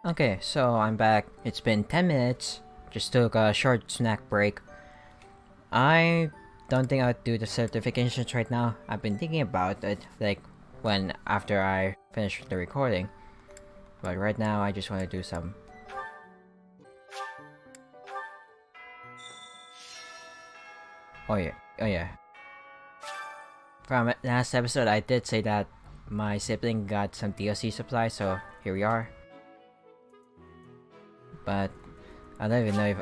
Okay, so I'm back. It's been 10 minutes. Just took a short snack break. I don't think I'll do the certifications right now. I've been thinking about it, like after I finish the recording. But right now, I just want to do some. Oh yeah. From last episode, I did say that my sibling got some DLC supplies, so here we are. But I don't even know if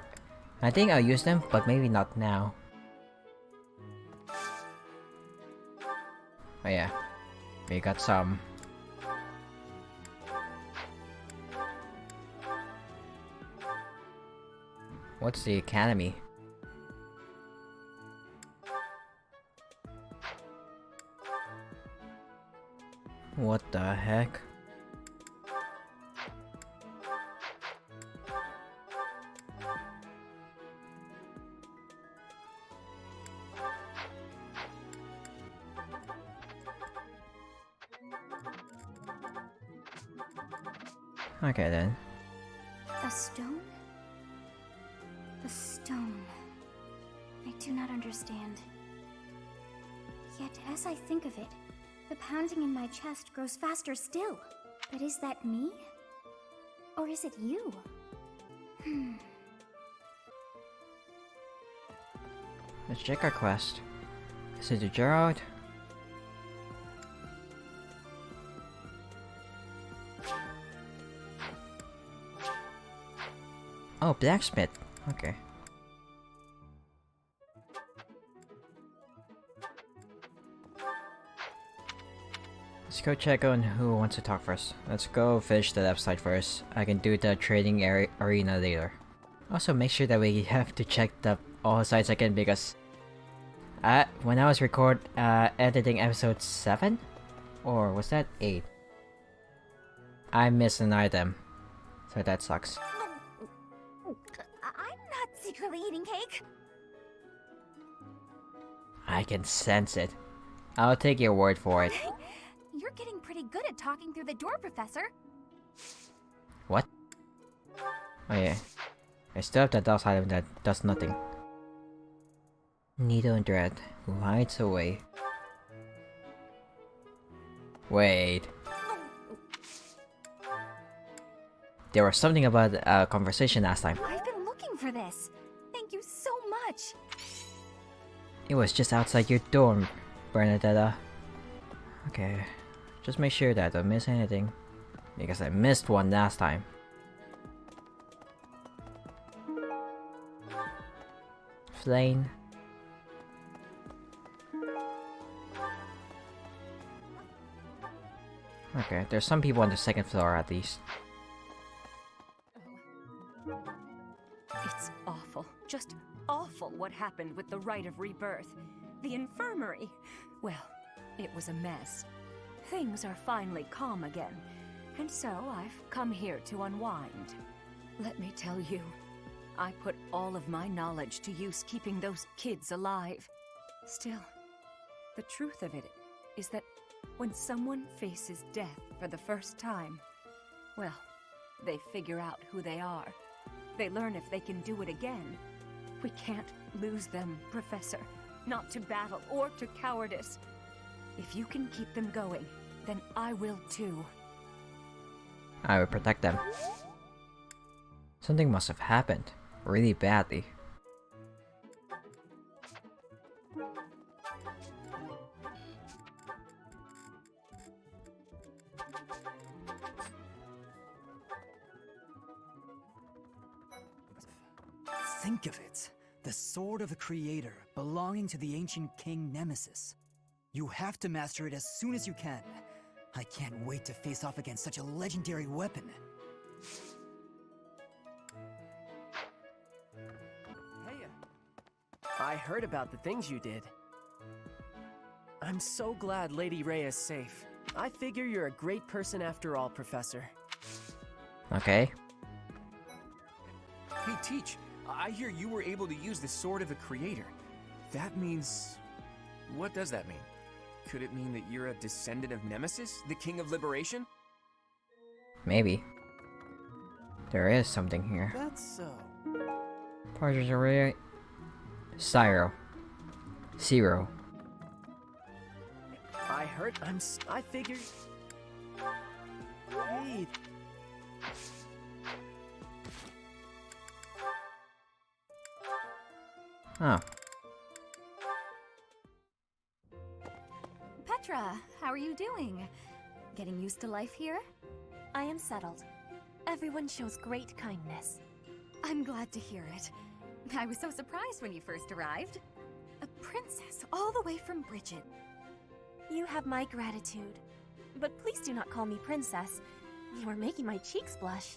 I think I'll use them, but maybe not now. Oh yeah, we got some. What's the academy? What the heck? Okay then. A stone? A stone. I do not understand. Yet, as I think of it, the pounding in my chest grows faster still. But is that me? Or is it you? Let's check our quest. Is it the Gerald? Oh, blacksmith. Okay. Let's go check on who wants to talk first. Let's go finish the left side first. I can do the trading arena later. Also, make sure that we have to check all sides again because when I was editing episode 7? Or was that 8? I missed an item. So that sucks. I'm not secretly eating cake. I can sense it. I'll take your word for it. You're getting pretty good at talking through the door, Professor. What? Oh yeah. I still have that Dust item that does nothing. Needle and Dread, who hides away. Wait. There was something about a conversation last time. I've been looking for this. Thank you so much. It was just outside your dorm, Bernadetta. Okay. Just make sure that I don't miss anything. Because I missed one last time. Flame. Okay, there's some people on the second floor at least. It's awful. Just awful what happened with the rite of rebirth. The infirmary. Well, it was a mess. Things are finally calm again, and so I've come here to unwind. Let me tell you, I put all of my knowledge to use keeping those kids alive. Still, the truth of it is that when someone faces death for the first time, well, they figure out who they are. They learn if they can do it again. We can't lose them, Professor. Not to battle or to cowardice. If you can keep them going, then I will too. I will protect them. Something must have happened. Really badly. Think of it. The sword of the Creator, belonging to the ancient king Nemesis. You have to master it as soon as you can. I can't wait to face off against such a legendary weapon. Hey, I heard about the things you did. I'm so glad Lady Ray is safe. I figure you're a great person after all, Professor. Okay. Hey, Teach, I hear you were able to use the Sword of the Creator. That means... What does that mean? Could it mean that you're a descendant of Nemesis, the King of Liberation? Maybe. There is something here. That's so. Partridge array. Cyro. Zero. I heard. I figured. Hey. Oh. Petra, how are you doing? Getting used to life here? I am settled. Everyone shows great kindness. I'm glad to hear it. I was so surprised when you first arrived. A princess all the way from Bridget. You have my gratitude. But please do not call me princess. You are making my cheeks blush.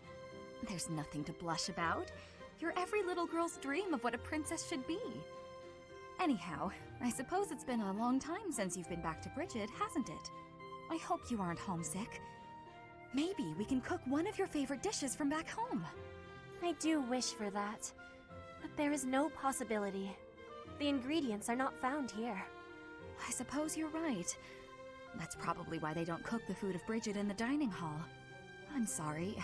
There's nothing to blush about. You're every little girl's dream of what a princess should be. Anyhow, I suppose it's been a long time since you've been back to Bridget, hasn't it? I hope you aren't homesick. Maybe we can cook one of your favorite dishes from back home. I do wish for that. But there is no possibility. The ingredients are not found here. I suppose you're right. That's probably why they don't cook the food of Bridget in the dining hall. I'm sorry.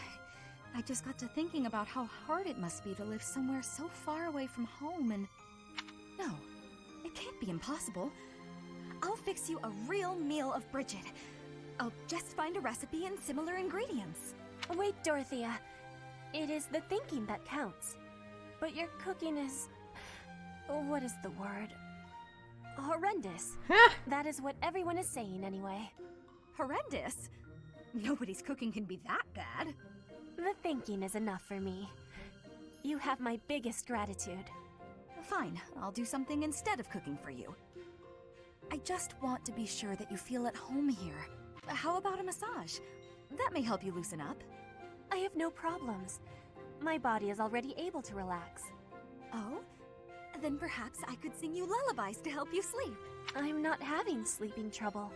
I just got to thinking about how hard it must be to live somewhere so far away from home and... No, it can't be impossible. I'll fix you a real meal of Bridget. I'll just find a recipe and similar ingredients. Wait, Dorothea. It is the thinking that counts. But your cooking is... what is the word? Horrendous. That is what everyone is saying anyway. Horrendous? Nobody's cooking can be that bad. The thinking is enough for me. You have my biggest gratitude. Fine, I'll do something instead of cooking for you. I just want to be sure that you feel at home here. How about a massage? That may help you loosen up. I have no problems. My body is already able to relax. Oh? Then perhaps I could sing you lullabies to help you sleep. I'm not having sleeping trouble.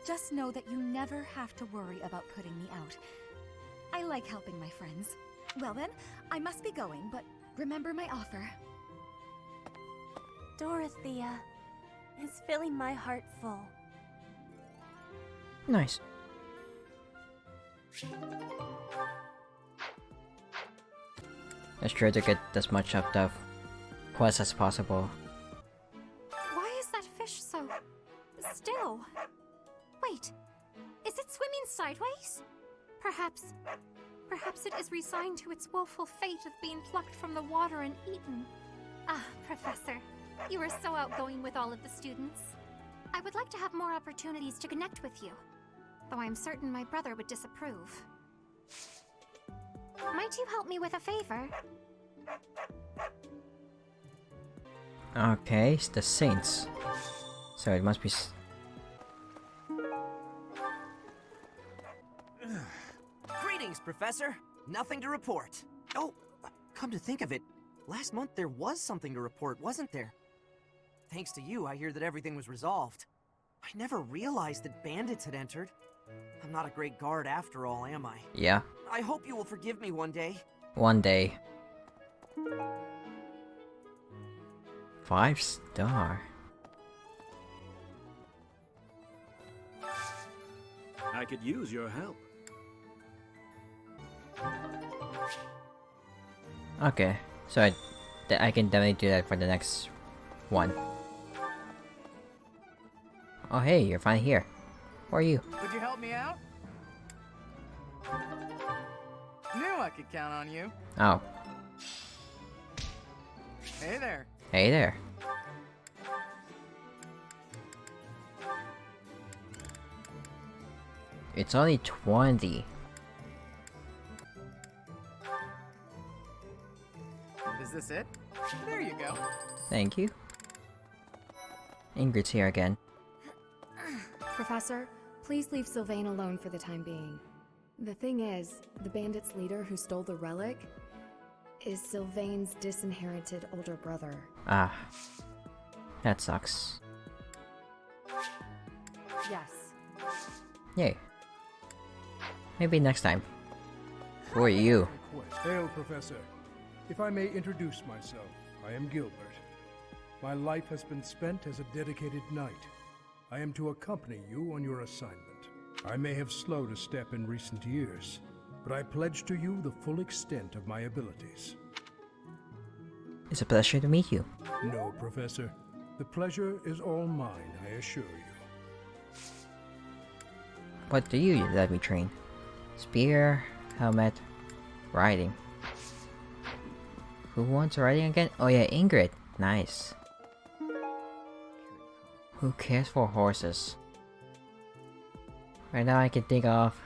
Just know that you never have to worry about putting me out. I like helping my friends. Well then, I must be going, but remember my offer. Dorothea is filling my heart full. Nice. Let's try to get as much of the quest as possible. Why is that fish so still? Wait, is it swimming sideways? Perhaps it is resigned to its woeful fate of being plucked from the water and eaten. Ah, Professor, you are so outgoing with all of the students. I would like to have more opportunities to connect with you, though I am certain my brother would disapprove. Might you help me with a favor? Okay, it's the Saints. So it must be... Greetings, Professor. Nothing to report. Oh, come to think of it, last month there was something to report, wasn't there? Thanks to you, I hear that everything was resolved. I never realized that bandits had entered. I'm not a great guard after all, am I? Yeah, I hope you will forgive me one day. one day. 5-star. I could use your help. Okay, so I can definitely do that for the next one. Oh hey, you're finally here. Who are you? Would you help me out? Knew I could count on you. Oh, Hey there. hey there. It's only 20. Is this it? There you go. Thank you. Ingrid's here again. Professor, please leave Sylvain alone for the time being. The thing is, the bandit's leader who stole the relic is Sylvain's disinherited older brother. Ah, that sucks. Yes. Yay. Maybe next time. Who are you? Hail, Professor. If I may introduce myself, I am Gilbert. My life has been spent as a dedicated knight. I am to accompany you on your assignment. I may have slowed a step in recent years, but I pledge to you the full extent of my abilities. It's a pleasure to meet you. No, Professor. The pleasure is all mine, I assure you. What do you let me train? Spear, helmet, riding. Who wants riding again? Oh yeah, Ingrid. Nice. Who cares for horses? Right now I can think of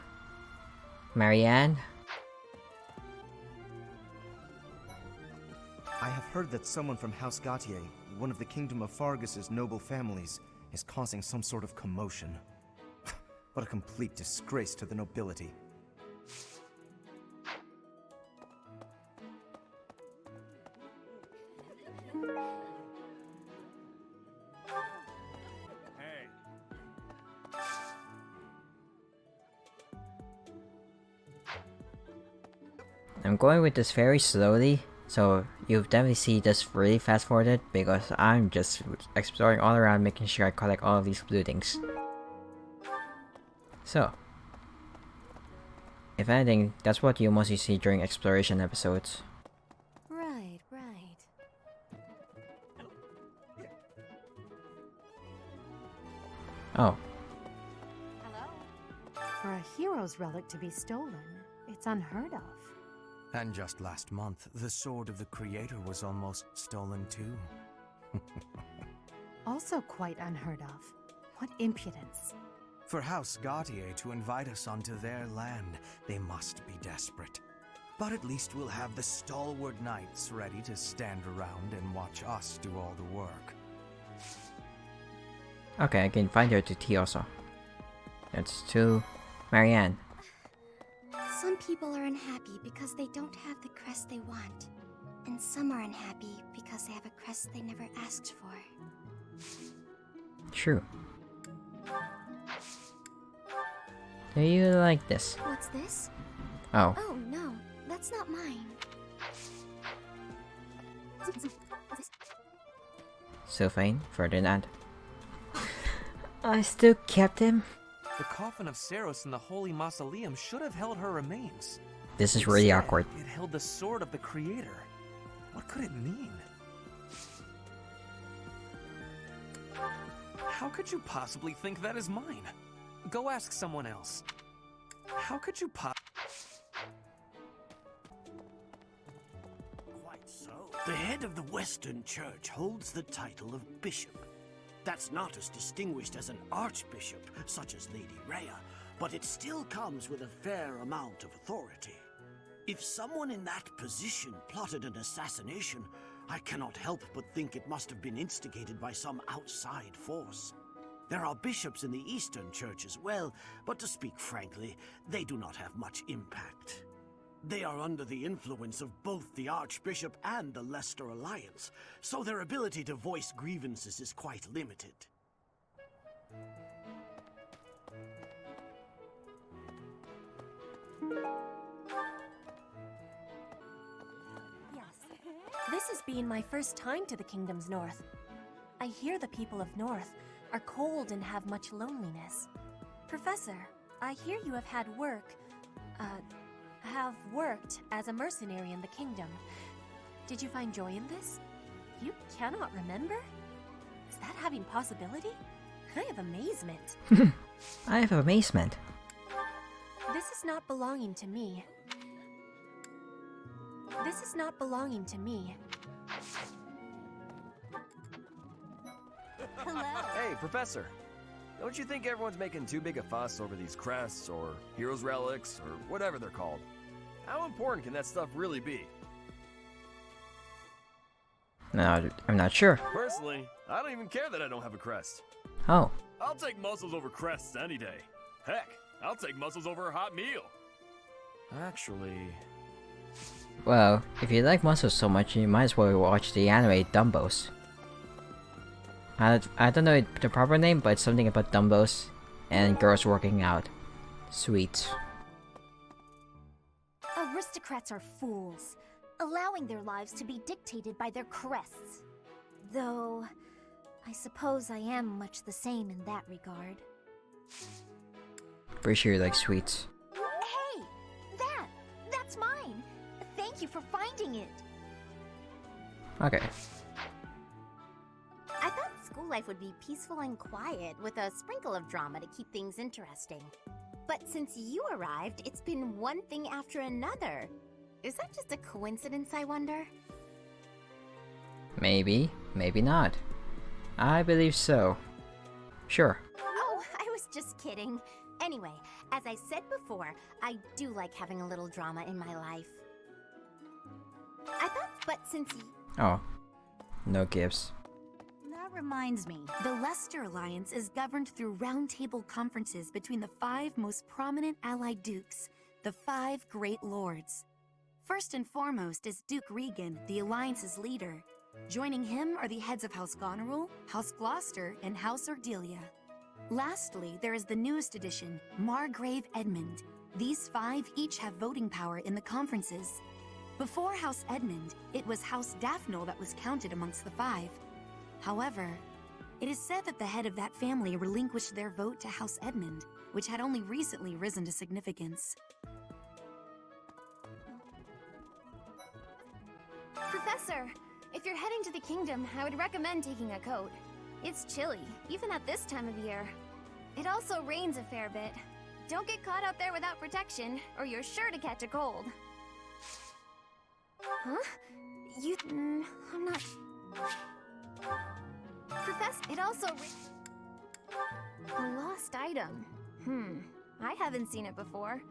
Marianne. I have heard that someone from House Gautier, one of the Kingdom of Fargus's noble families, is causing some sort of commotion. What a complete disgrace to the nobility. I'm going with this very slowly, so you'll definitely see this really fast forwarded because I'm just exploring all around, making sure I collect all of these blue things. So, if anything, that's what you mostly see during exploration episodes. Right. Oh, For a hero's relic to be stolen, it's unheard of. And just last month, the Sword of the Creator was almost stolen too. Also quite unheard of. What impudence. For House Gautier to invite us onto their land, they must be desperate. But at least we'll have the stalwart knights ready to stand around and watch us do all the work. okay, I can find her to T also. That's to Marianne. Some people are unhappy because they don't have the crest they want. And some are unhappy because they have a crest they never asked for. True. Do you like this? What's this? Oh. Oh no, that's not mine. Sylvain, Ferdinand. I still kept him. The coffin of Saros in the Holy Mausoleum should have held her remains. This is really Instead, awkward. It held the sword of the Creator. What could it mean? How could you possibly think that is mine? Go ask someone else. How could you Quite so. The head of the Western Church holds the title of Bishop. That's not as distinguished as an Archbishop, such as Lady Rhea, but it still comes with a fair amount of authority. If someone in that position plotted an assassination, I cannot help but think it must have been instigated by some outside force. There are bishops in the Eastern Church as well, but to speak frankly, they do not have much impact. They are under the influence of both the Archbishop and the Leicester Alliance, so their ability to voice grievances is quite limited. Yes. This has been my first time to the Kingdom's North. I hear the people of North are cold and have much loneliness. Professor, I hear you have worked as a mercenary in the Kingdom. Did you find joy in this? You cannot remember? Is that having possibility? I have amazement. I have amazement. This is not belonging to me. This is not belonging to me. Hello. Hey, Professor. Don't you think everyone's making too big a fuss over these crests, or heroes' relics, or whatever they're called? How important can that stuff really be? No, I'm not sure. Personally, I don't even care that I don't have a crest. Oh. I'll take muscles over crests any day. Heck, I'll take muscles over a hot meal. Actually... Well, if you like muscles so much, you might as well watch the anime Dumbos. I don't know the proper name, but it's something about Dumbos and girls working out. Sweet. Aristocrats are fools, allowing their lives to be dictated by their crests. Though, I suppose I am much the same in that regard. Pretty sure you like sweets. Hey! That! thank you for finding it. Okay. I thought school life would be peaceful and quiet, with a sprinkle of drama to keep things interesting. But since you arrived, it's been one thing after another. Is that just a coincidence, I wonder? Maybe, maybe not. I believe so. Sure. Oh, I was just kidding. Anyway, as I said before, I do like having a little drama in my life. I thought, but since Oh. No gifts. That reminds me. The Leicester Alliance is governed through roundtable conferences between the 5 most prominent allied dukes, the 5 Great Lords. First and foremost is Duke Regan, the Alliance's leader. Joining him are the heads of House Goneril, House Gloucester, and House Ordelia. Lastly, there is the newest addition, Margrave Edmund. These 5 each have voting power in the conferences. Before House Edmund, it was House Daphne that was counted amongst the 5. However, it is said that the head of that family relinquished their vote to House Edmund, which had only recently risen to significance. Professor, if you're heading to the kingdom, I would recommend taking a coat. It's chilly, even at this time of year. It also rains a fair bit. Don't get caught out there without protection, or you're sure to catch a cold. Huh? I'm not... Professor, it also... A lost item. I haven't seen it before.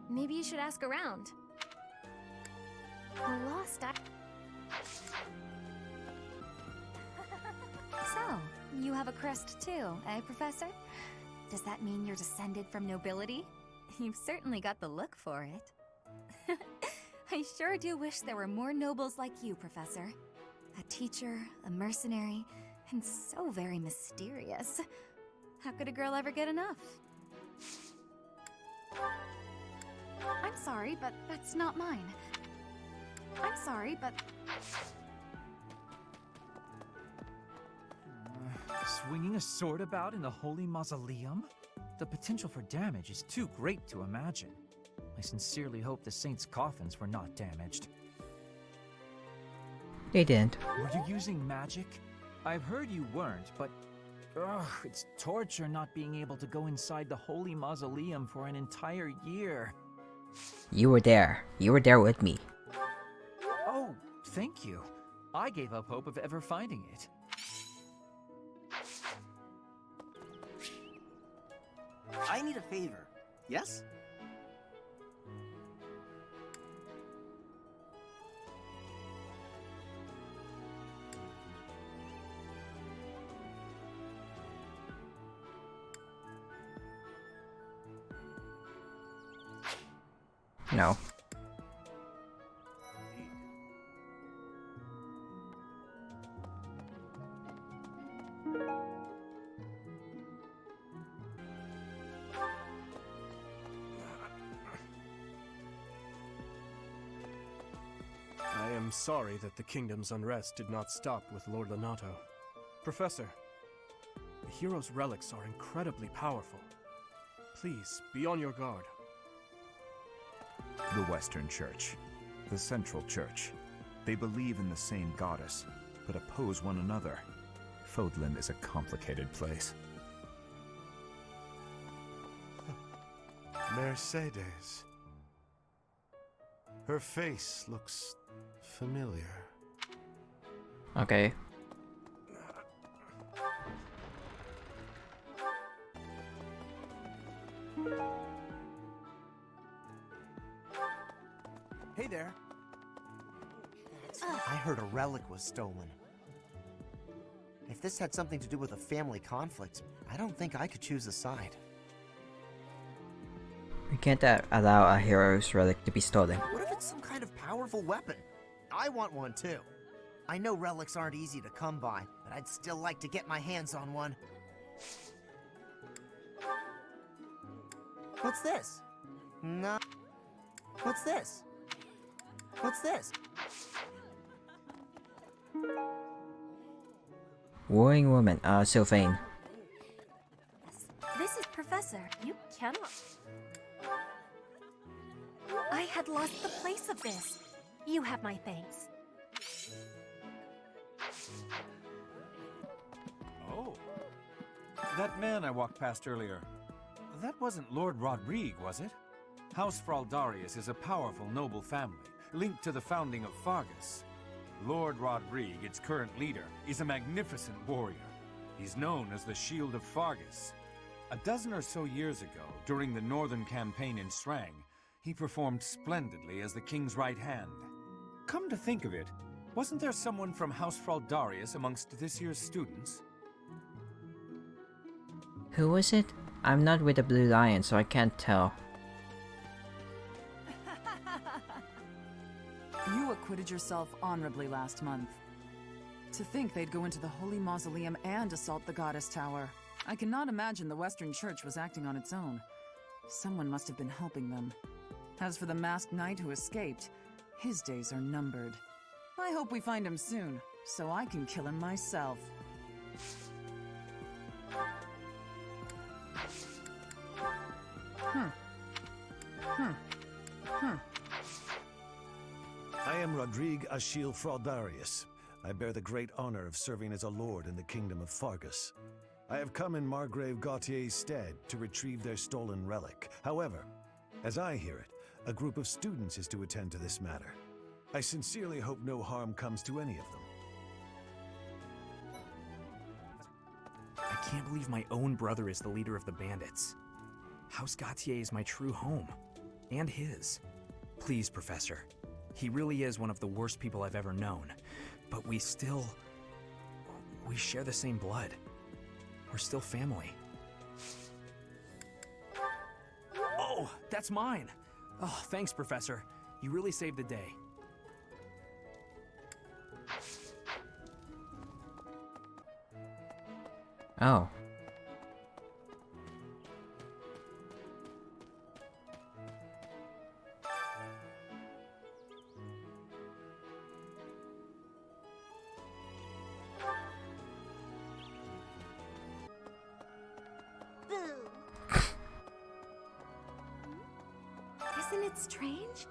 Maybe you should ask around. A lost item... So, you have a crest too, eh, Professor? Does that mean you're descended from nobility? You've certainly got the look for it. I sure do wish there were more nobles like you, Professor. A teacher, a mercenary, and so very mysterious. How could a girl ever get enough? I'm sorry, but that's not mine. I'm sorry, but... Swinging a sword about in the Holy Mausoleum? The potential for damage is too great to imagine. I sincerely hope the saints' coffins were not damaged. They didn't. Were you using magic? I've heard you weren't, but... Ugh, it's torture not being able to go inside the Holy Mausoleum for an entire year. You were there. You were there with me. Oh, thank you. I gave up hope of ever finding it. I need a favor. Yes? No. I am sorry that the kingdom's unrest did not stop with Lord Lonato. Professor, the hero's relics are incredibly powerful. Please, be on your guard. The Western Church. The Central Church. They believe in the same goddess, but oppose one another. Fodlan is a complicated place. Mercedes. Her face looks familiar. Okay. Hey there. I heard a relic was stolen. If this had something to do with a family conflict, I don't think I could choose a side. We can't allow a hero's relic to be stolen. What if it's some kind of powerful weapon? I want one too. I know relics aren't easy to come by, but I'd still like to get my hands on one. What's this? No. What's this? What's this? Warring woman, Sylvain. This is Professor. You cannot... I had lost the place of this. You have my thanks. Oh. That man I walked past earlier. That wasn't Lord Rodrigue, was it? House Fraldarius is a powerful noble family, linked to the founding of Fargus. Lord Rodrigue, its current leader, is a magnificent warrior. He's known as the Shield of Fargus. A dozen or so years ago, during the Northern Campaign in Srang, he performed splendidly as the king's right hand. Come to think of it, wasn't there someone from House Fraldarius amongst this year's students? Who was it? I'm not with the Blue Lion, so I can't tell. You acquitted yourself honorably last month. To think they'd go into the Holy Mausoleum and assault the Goddess Tower. I cannot imagine the Western Church was acting on its own. Someone must have been helping them. As for the masked knight who escaped, his days are numbered. I hope we find him soon, so I can kill him myself. I am Rodrigue Achille Fraldarius. I bear the great honor of serving as a lord in the kingdom of Fargus. I have come in Margrave Gautier's stead to retrieve their stolen relic. However, as I hear it, a group of students is to attend to this matter. I sincerely hope no harm comes to any of them. I can't believe my own brother is the leader of the bandits. House Gautier is my true home. And his. Please, Professor. He really is one of the worst people I've ever known. But we share the same blood. We're still family. Oh, that's mine! Oh, thanks, Professor. You really saved the day. Oh. Isn't it strange?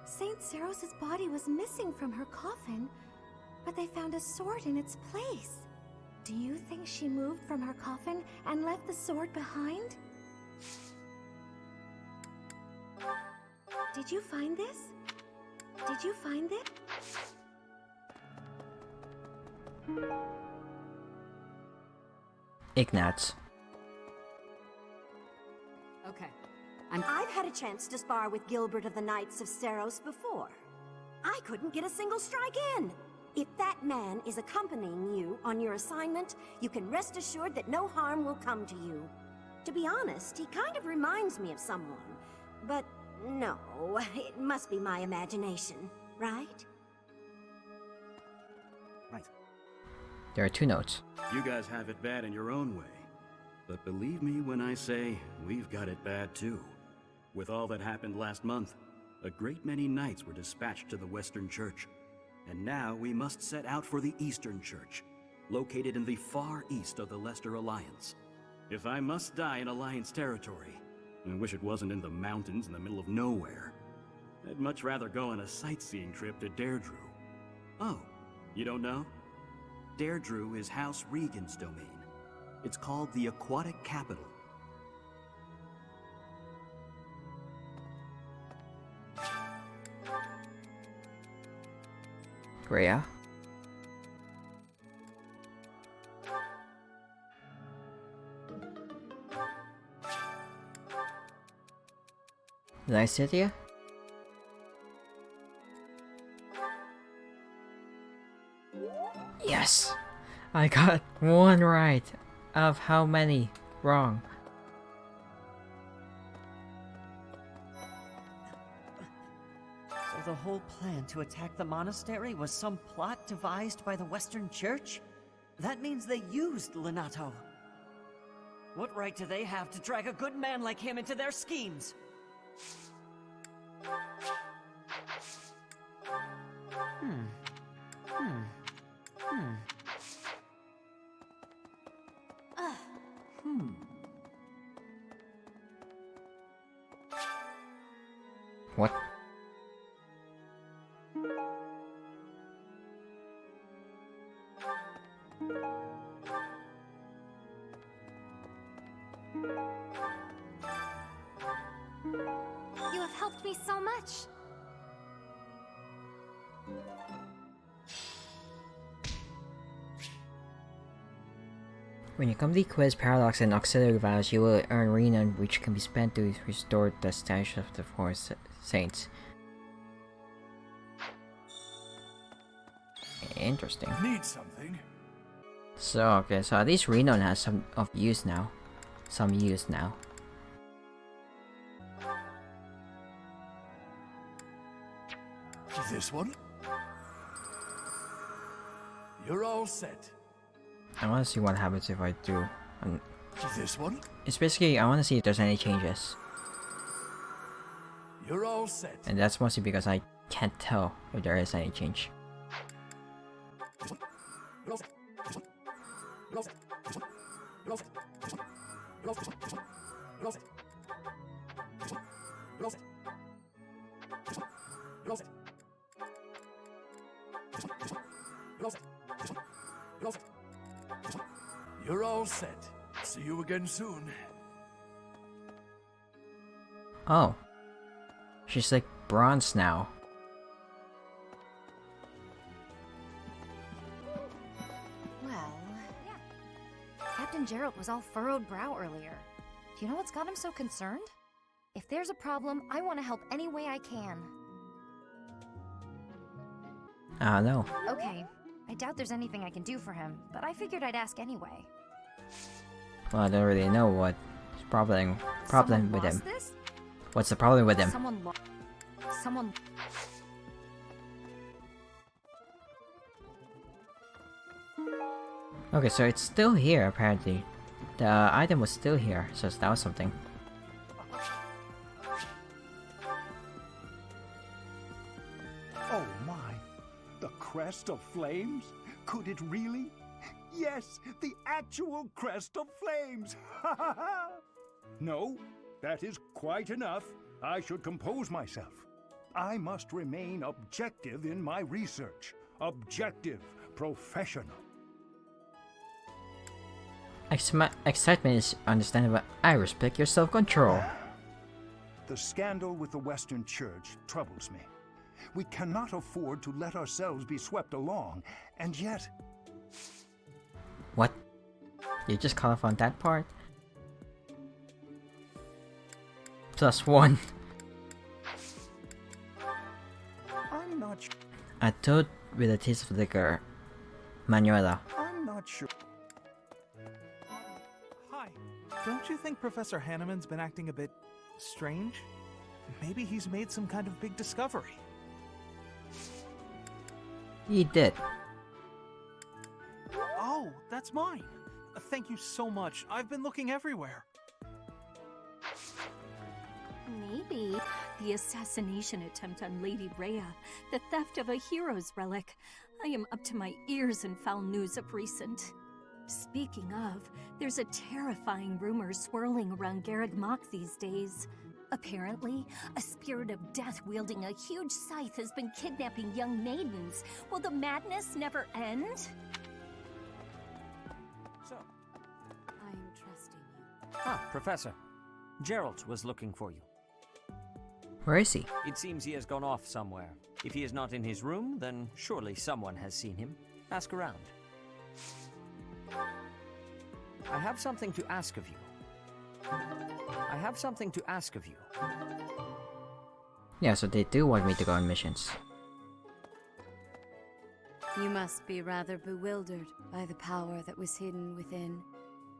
Saint Seros' body was missing from her coffin, but they found a sword in its place. Do you think she moved from her coffin and left the sword behind? Did you find this? Did you find it? Ignatz. Okay. I've had a chance to spar with Gilbert of the Knights of Seros before. I couldn't get a single strike in. If that man is accompanying you on your assignment, you can rest assured that no harm will come to you. To be honest, he kind of reminds me of someone. But no, it must be my imagination, right? Right. There are 2 notes. You guys have it bad in your own way. But believe me when I say we've got it bad too. With all that happened last month, a great many knights were dispatched to the Western Church. And now we must set out for the Eastern Church, located in the far east of the Leicester Alliance. If I must die in Alliance territory, I wish it wasn't in the mountains in the middle of nowhere. I'd much rather go on a sightseeing trip to Deirdre. Oh, you don't know? Deirdre is House Regan's domain. It's called the Aquatic Capital. Rhea. Lycidia? Yes! I got 1 right of how many wrong? So the whole plan to attack the monastery was some plot devised by the Western Church? That means they used Lenato. What right do they have to drag a good man like him into their schemes? What? You have helped me so much. When you complete Quiz, Paradox, and Auxiliary Vows, you will earn Renon, which can be spent to restore the stash of the four saints. Interesting. Need something? So, okay, so at least Renon has some use now. Some use now. This one? You're all set. I want to see what happens if I do. This one? It's basically, I want to see if there's any changes. You're all set. And that's mostly because I can't tell if there is any change. You're all set. This one. You're all set. This one. You're all set. This one. You're all set. This one. You're all set. This one. You're all set. This one. You're all set. This one. This one. You're all set. This one. You're all set. This one. You're all set. See you again soon. Oh. She's like bronze now. Well, Captain Gerald was all furrowed brow earlier. Do you know what's got him so concerned? If there's a problem, I want to help any way I can. No. Okay, I doubt there's anything I can do for him, but I figured I'd ask anyway. Well, I don't really know what's problem with him. This? What's the problem with him? Someone. Okay, so it's still here apparently. The item was still here, so that was something. Oh my! The crest of flames? Could it really? Yes, the actual crest of flames! Ha ha ha! No, that is quite enough. I should compose myself. I must remain objective in my research. Objective, professional. Excitement is understandable. I respect your self-control. The scandal with the Western Church troubles me. We cannot afford to let ourselves be swept along, and yet... What? You just caught off on that part? +1. I'm not sure. A toad with a taste of liquor. Manuela. I'm not sure. Hi. Don't you think Professor Hanneman's been acting a bit strange? Maybe he's made some kind of big discovery. He did. Oh, that's mine. Thank you so much. I've been looking everywhere. Maybe the assassination attempt on Lady Rhea, the theft of a hero's relic. I am up to my ears in foul news of recent. Speaking of, there's a terrifying rumor swirling around Garreg Mach these days. Apparently, a spirit of death wielding a huge scythe has been kidnapping young maidens. Will the madness never end? So, I'm trusting you. Ah, Professor. Gerald was looking for you. Where is he? It seems he has gone off somewhere. If he is not in his room, then surely someone has seen him. Ask around. I have something to ask of you. I have something to ask of you. Yeah, so they do want me to go on missions. You must be rather bewildered by the power that was hidden within.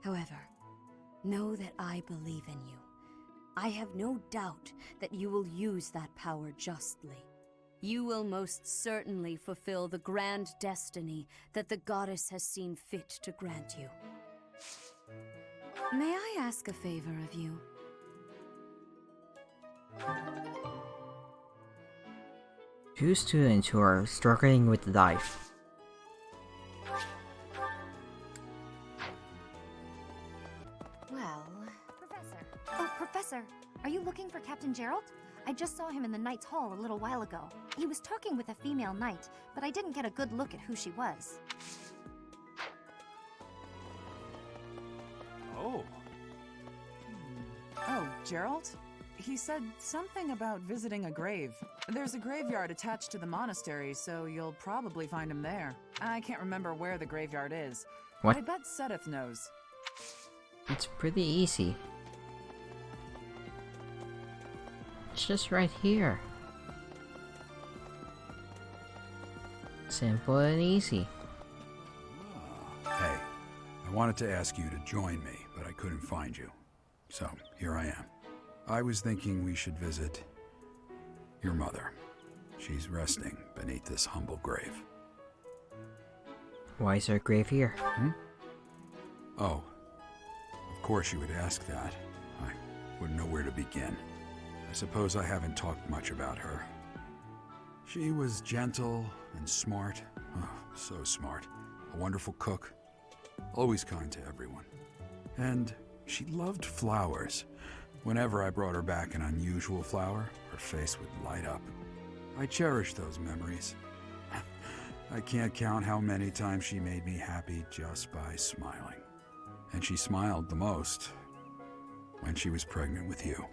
However, know that I believe in you. I have no doubt that you will use that power justly. You will most certainly fulfill the grand destiny that the goddess has seen fit to grant you. May I ask a favor of you? Two students who are struggling with life. Well... Professor. Oh, Professor! Are you looking for Captain Gerald? I just saw him in the Knight's Hall a little while ago. He was talking with a female knight, but I didn't get a good look at who she was. Oh. Oh, Gerald? He said something about visiting a grave. There's a graveyard attached to the monastery, so you'll probably find him there. I can't remember where the graveyard is. What? I bet Sedith knows. It's pretty easy. It's just right here. Simple and easy. Hey, I wanted to ask you to join me, but I couldn't find you. So, here I am. I was thinking we should visit your mother. She's resting beneath this humble grave. Why is there a grave here? Oh, of course you would ask that. I wouldn't know where to begin. I suppose I haven't talked much about her. She was gentle and smart. Oh, so smart. A wonderful cook. Always kind to everyone. And she loved flowers. Whenever I brought her back an unusual flower, her face would light up. I cherish those memories. I can't count how many times she made me happy just by smiling. And she smiled the most when she was pregnant with you.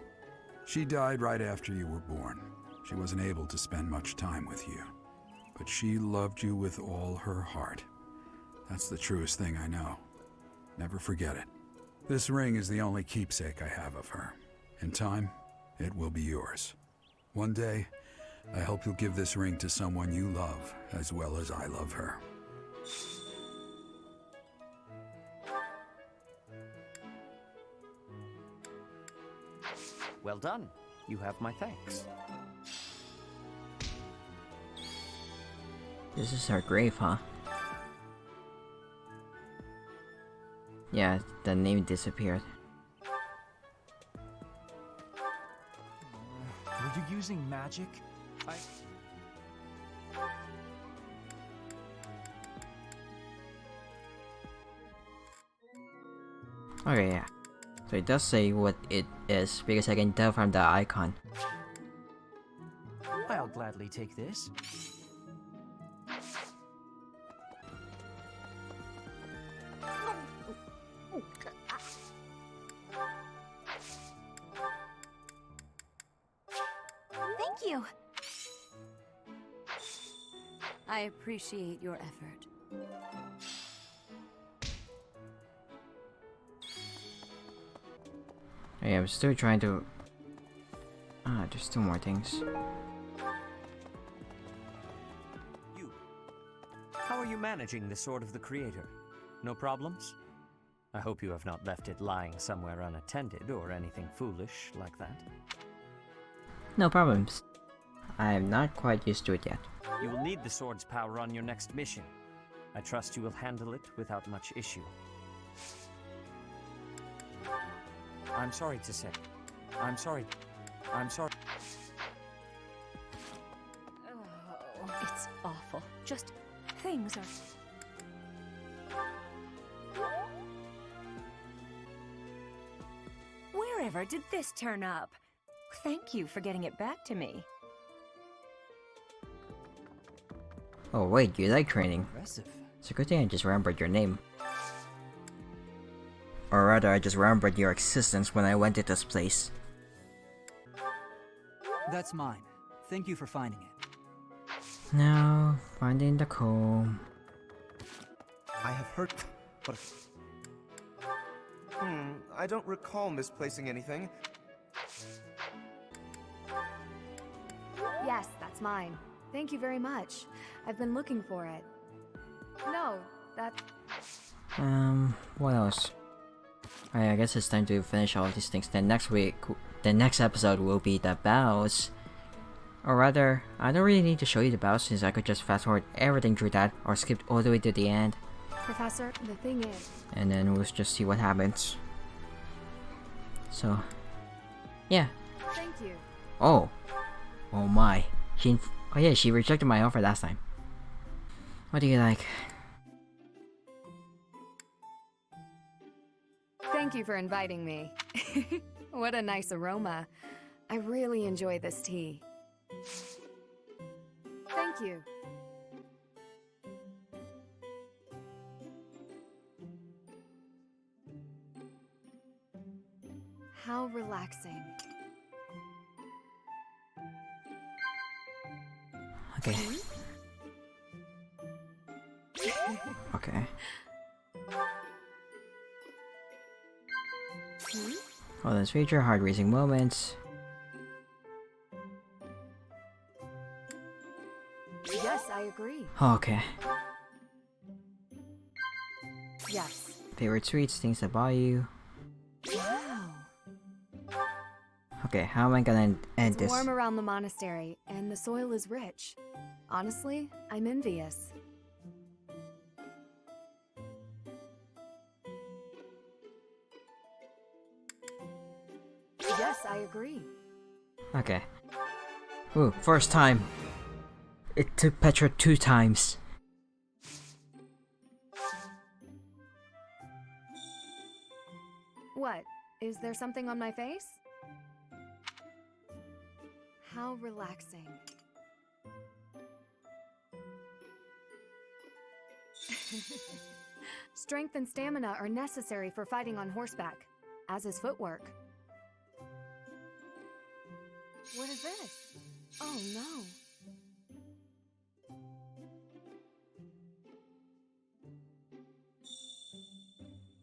She died right after you were born. She wasn't able to spend much time with you. But she loved you with all her heart. That's the truest thing I know. Never forget it. This ring is the only keepsake I have of her. In time, it will be yours. One day, I hope you'll give this ring to someone you love as well as I love her. Well done. You have my thanks. This is her grave, huh? Yeah, the name disappeared. Were you using magic? Okay, yeah. So it does say what it is because I can tell from the icon. I'll gladly take this. Thank you. I appreciate your effort. Hey, I'm still trying to... there's two more things. How are you managing the Sword of the Creator? No problems? I hope you have not left it lying somewhere unattended or anything foolish like that. No problems. I am not quite used to it yet. You will need the sword's power on your next mission. I trust you will handle it without much issue. I'm sorry to say. I'm sorry. Oh, it's awful. Just things are... Wherever did this turn up? Thank you for getting it back to me. Oh wait, you like training. Impressive. It's a good thing I just remembered your name. Or rather, I just remembered your existence when I went to this place. That's mine. Thank you for finding it. Now, finding the comb. I have heard... but... I don't recall misplacing anything. Yes, that's mine. Thank you very much. I've been looking for it. No, that... What else? I guess it's time to finish all these things. Then next week, the next episode will be the boss. Or rather, I don't really need to show you the boss since I could just fast forward everything through that or skip all the way to the end. Professor, the thing is... And then we'll just see what happens. So, yeah. Thank you. Oh. Oh my. Oh yeah, she rejected my offer last time. What do you like? Thank you for inviting me. What a nice aroma. I really enjoy this tea. Thank you. How relaxing. Okay. Okay. Oh, let's feature heart racing moments. Yes, I agree. Okay. Yes. Favorite sweets, things that bother you. Wow. Okay, how am I gonna end It's this? warm around the monastery, and the soil is rich. Honestly, I'm envious. Yes, I agree. Okay. Ooh, first time. It took Petra 2 times. What? Is there something on my face? How relaxing. Strength and stamina are necessary for fighting on horseback, as is footwork. What is this? Oh no.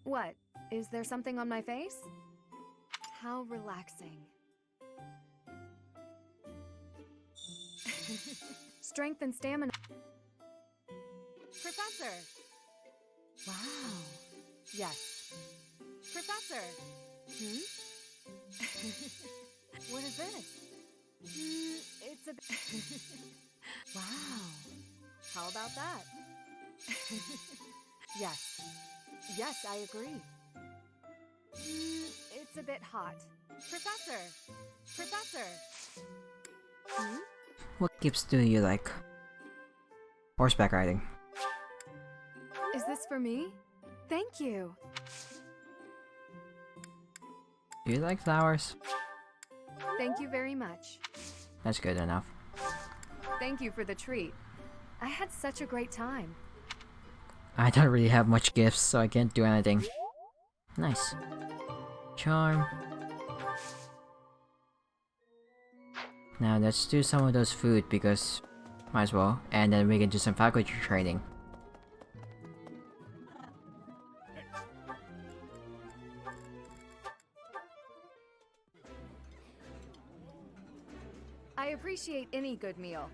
What? Is there something on my face? How relaxing. Strength and stamina. Professor! Wow. Yes. Professor! Hmm? What is this? It's a... Wow. How about that? Yes. Yes, I agree. It's a bit hot. Professor! Professor! Hmm? What gifts do you like? Horseback riding. Is this for me? Thank you. Do you like flowers? Thank you very much. That's good enough. Thank you for the treat. I had such a great time. I don't really have much gifts, so I can't do anything. Nice. Charm. Now let's do some of those food because might as well, and then we can do some faculty training. I appreciate any good meal.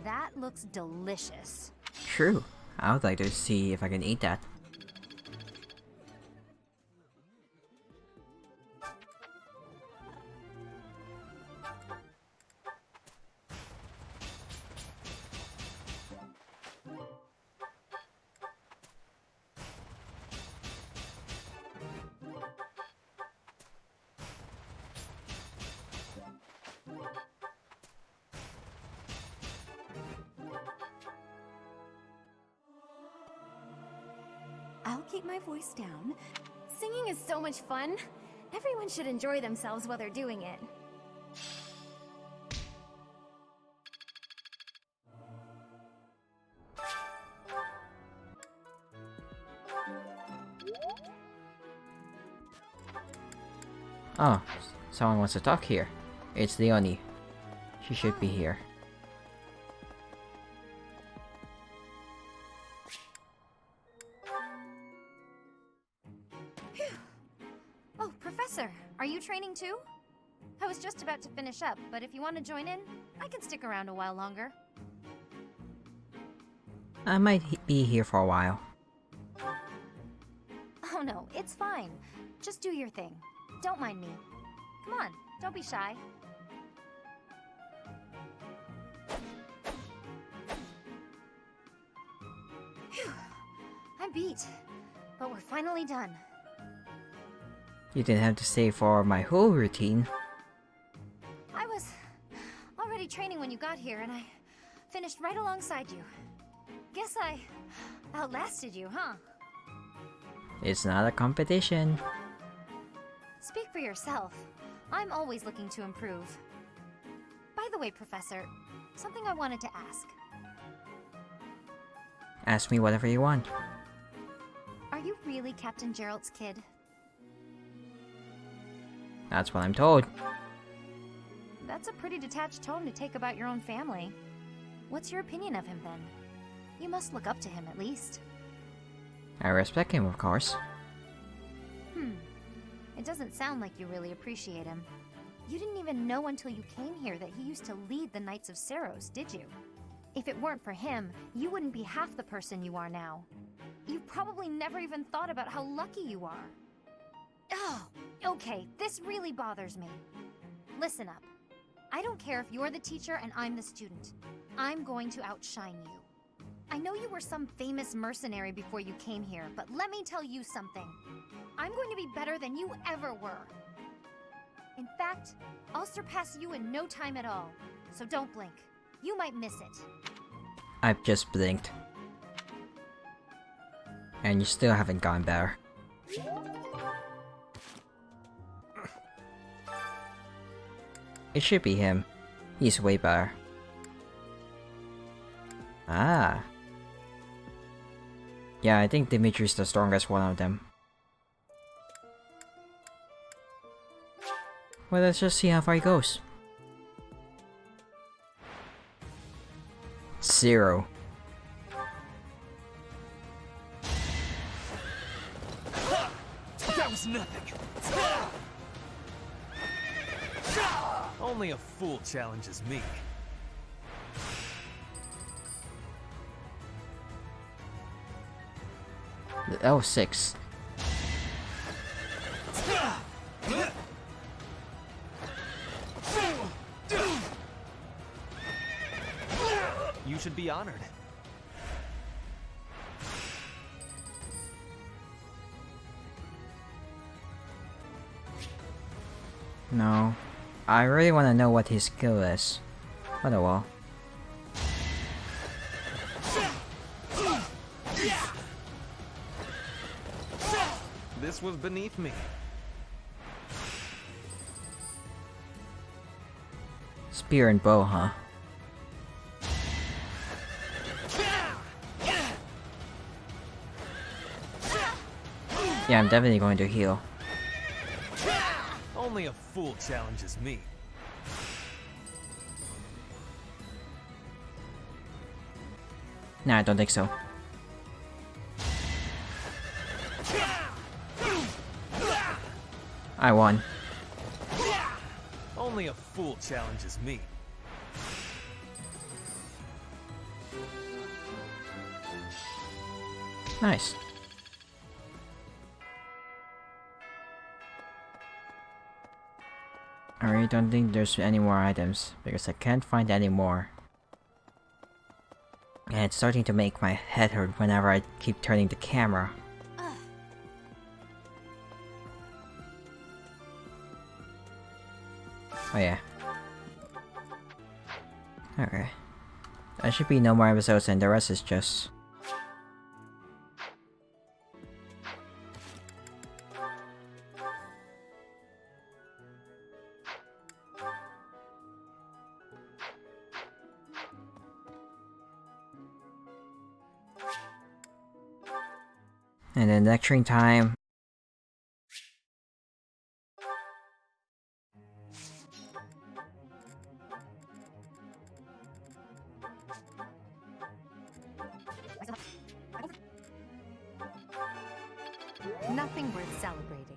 That looks delicious. True. I would like to see if I can eat that. I'll keep my voice down. Singing is so much fun. Everyone should enjoy themselves while they're doing it. Oh, someone wants to talk here. It's Leonie. She should be here. Oh, Professor, are you training too? I was just about to finish up, but if you want to join in, I can stick around a while longer. I might be here for a while. Oh no, it's fine. Just do your thing. Don't mind me. Come on, don't be shy. Phew. I'm beat, but we're finally done. You didn't have to stay for my whole routine. I was already training when you got here, and I finished right alongside you. Guess I outlasted you, huh? It's not a competition. Speak for yourself. I'm always looking to improve. By the way, Professor, something I wanted to ask. Ask me whatever you want. Are you really Captain Gerald's kid? That's what I'm told. That's a pretty detached tone to take about your own family. What's your opinion of him, then? You must look up to him, at least. I respect him, of course. It doesn't sound like you really appreciate him. You didn't even know until you came here that he used to lead the Knights of Seiros, did you? If it weren't for him, you wouldn't be half the person you are now. You probably never even thought about how lucky you are. Oh, okay, this really bothers me. Listen up. I don't care if you're the teacher and I'm the student. I'm going to outshine you. I know you were some famous mercenary before you came here, but let me tell you something. I'm going to be better than you ever were. In fact, I'll surpass you in no time at all, so don't blink. You might miss it. I've just blinked. And you still haven't gone better. It should be him. He's way better. Ah. Yeah, I think Dimitri's the strongest one of them. Well, let's just see how far he goes. 0. That was nothing. Only a fool challenges me. That was 6. You should be honored. No. I really want to know what his skill is. But oh well. This was beneath me. Spear and bow, huh? Yeah, I'm definitely going to heal. Only a fool challenges me. Nah, I don't think so. I won. Only a fool challenges me. Nice. I really don't think there's any more items, because I can't find any more. And it's starting to make my head hurt whenever I keep turning the camera. Oh yeah. Okay. There should be no more episodes and the rest is just... And then lecturing time. Nothing worth celebrating.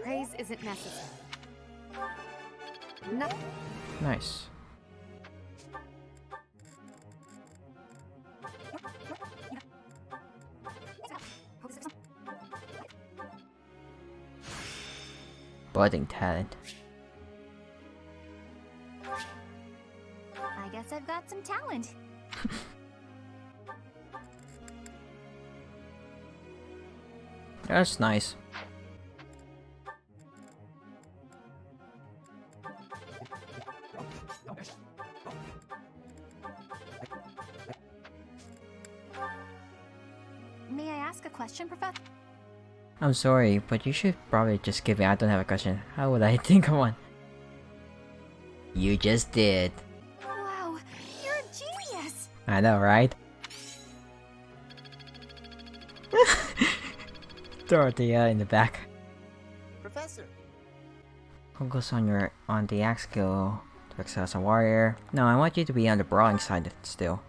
Praise isn't necessary. No. Nice. Budding talent. I guess I've got some talent. That's nice. May I ask a question, Professor? I'm sorry, but you should probably just give me. I don't have a question. How would I think of one? You just did. Wow, you're a genius! I know, right? Dorothea in the back. Professor, Focus on the axe skill to excel as a warrior. No, I want you to be on the brawling side still.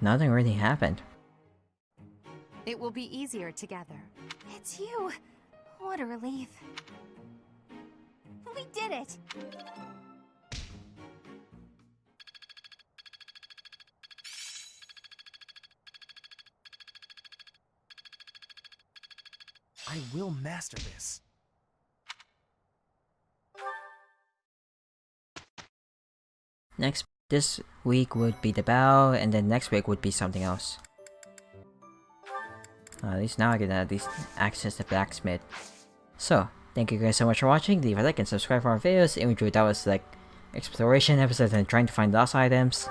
Nothing really happened. It will be easier together. It's you! What a relief. We did it! I will master this. This week would be the bow, and then next week would be something else. At least now I can at least access the blacksmith. So, thank you guys so much for watching. Leave a like and subscribe for our videos. If you enjoyed, that was like exploration episodes and trying to find lost items.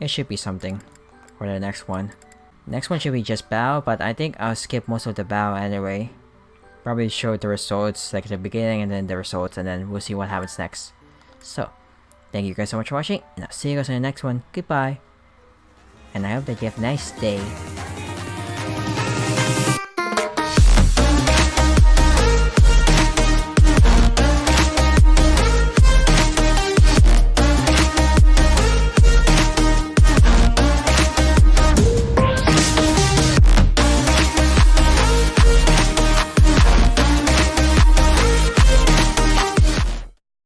It should be something for the next one. Next one should be just bow, but I think I'll skip most of the bow anyway. Probably show the results like at the beginning and then the results, and then we'll see what happens next. So, thank you guys so much for watching, and I'll see you guys in the next one. Goodbye. And I hope that you have a nice day.